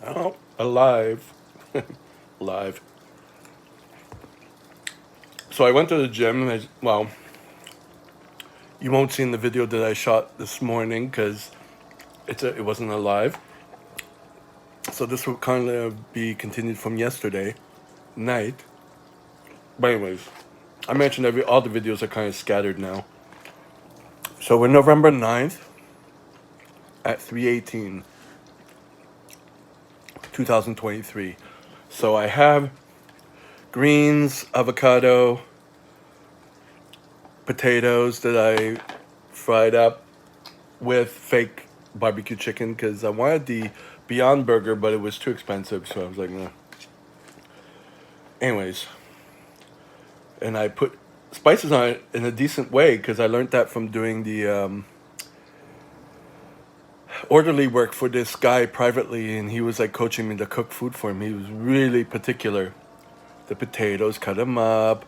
Oh, alive. Live. So I went to the gym. Well, you won't see in the video that I shot this morning because it wasn't alive. So this will kind of be continued from yesterday night. But anyways, I mentioned all the videos are kind of scattered now. So we're November 9th at 3:18, 2023. So I have greens, avocado, potatoes that I fried up with fake barbecue chicken because I wanted the Beyond Burger, but it was too expensive. So I was like, no. Anyways, and I put spices on it in a decent way because I learned that from doing the orderly work for this guy privately, and he was like coaching me to cook food for him. He was really particular. The potatoes, cut them up,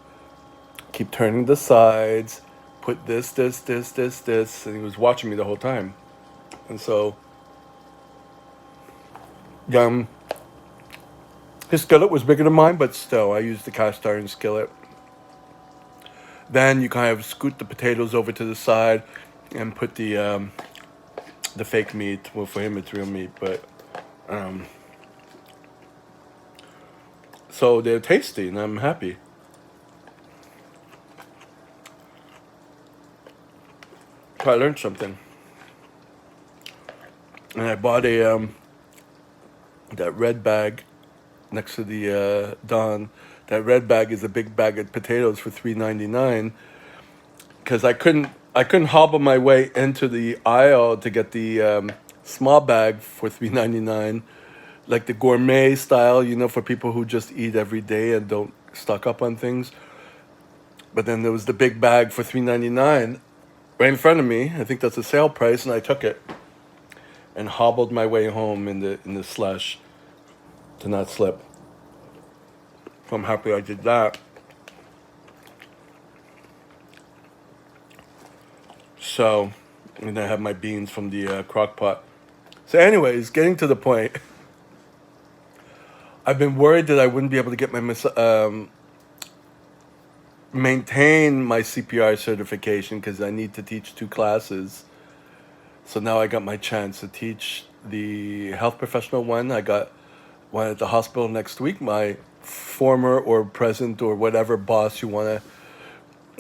keep turning the sides, put this, and he was watching me the whole time. And so, um, his skillet was bigger than mine, but still, I used the cast iron skillet. Then you kind of scoot the potatoes over to the side and put the fake meat. Well, for him, it's real meat, but so they're tasty, and I'm happy. So I learned something, and I bought that red bag next to the Don. That red bag is a big bag of potatoes for $3.99 because I couldn't hobble my way into the aisle to get the small bag for $3.99, like the gourmet style, for people who just eat every day and don't stock up on things. But then there was the big bag for $3.99 right in front of me. I think that's a sale price, and I took it and hobbled my way home in the slush to not slip. So I'm happy I did that. So, and I have my beans from the crock pot. So, anyways, getting to the point, I've been worried that I wouldn't be able to get maintain my CPR certification because I need to teach 2 classes. So now I got my chance to teach the health professional one. I got one at the hospital next week. My former or present or whatever boss you want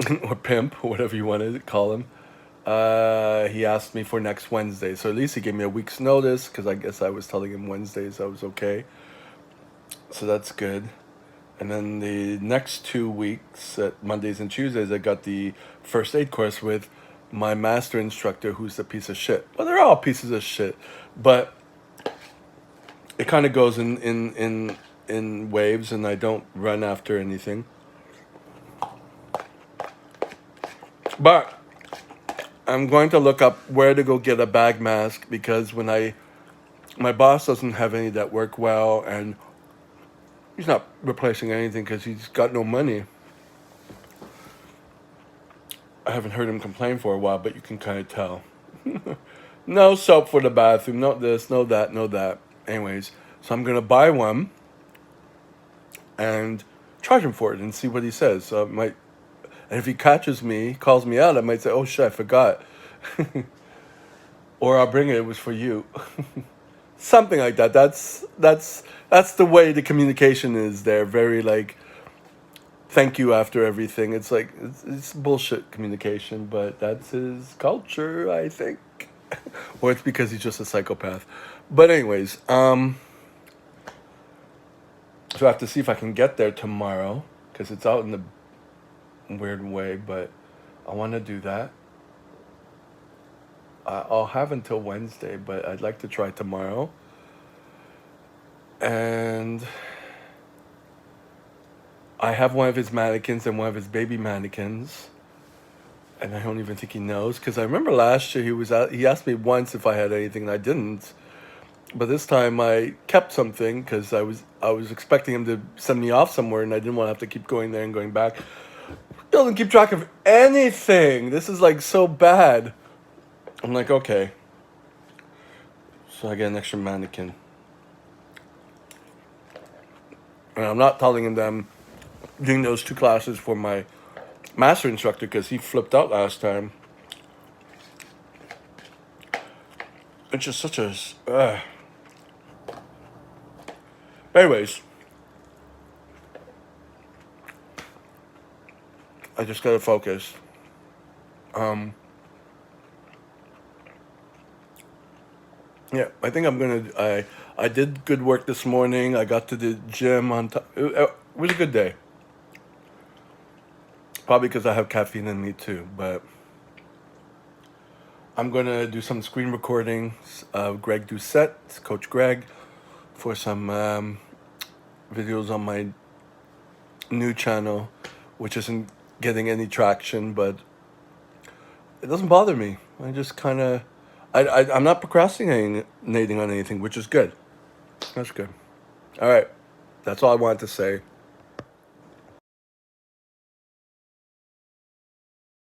to, or pimp, or whatever you want to call him, he asked me for next Wednesday. So at least he gave me a week's notice because I guess I was telling him Wednesdays I was okay. So that's good. And then the next 2 weeks, at Mondays and Tuesdays, I got the first aid course with my master instructor, who's a piece of shit. Well, they're all pieces of shit, but it kind of goes in waves, and I don't run after anything. But I'm going to look up where to go get a bag mask because my boss doesn't have any that work well, and he's not replacing anything because he's got no money. I haven't heard him complain for a while, but you can kind of tell. No soap for the bathroom, no this, no that, no that. Anyways, so I'm going to buy one and charge him for it and see what he says. So and if he catches me, calls me out, I might say, oh shit, I forgot. Or I'll bring it was for you. Something like that. That's the way the communication is there. Very like, thank you after everything. It's like it's bullshit communication, but that's his culture, I think. Or it's because he's just a psychopath. But anyways, so I have to see if I can get there tomorrow because it's out in the weird way, but I want to do that. I'll have until Wednesday, but I'd like to try tomorrow. And I have one of his mannequins and one of his baby mannequins. And I don't even think he knows because I remember last year he asked me once if I had anything and I didn't. But this time I kept something because I was expecting him to send me off somewhere and I didn't want to have to keep going there and going back. He doesn't keep track of anything. This is like so bad. I'm like, okay. So I get an extra mannequin. And I'm not telling them doing those 2 classes for my master instructor because he flipped out last time. It's just such a. Anyways, I just gotta focus. Yeah, I think I'm gonna. I did good work this morning. I got to the gym on time. It was a good day. Probably because I have caffeine in me too. But I'm gonna do some screen recordings of Greg Doucette, Coach Greg, for some videos on my new channel, which isn't getting any traction, but it doesn't bother me. I just kind of, I'm not procrastinating on anything, which is good. That's good. All right, that's all I wanted to say.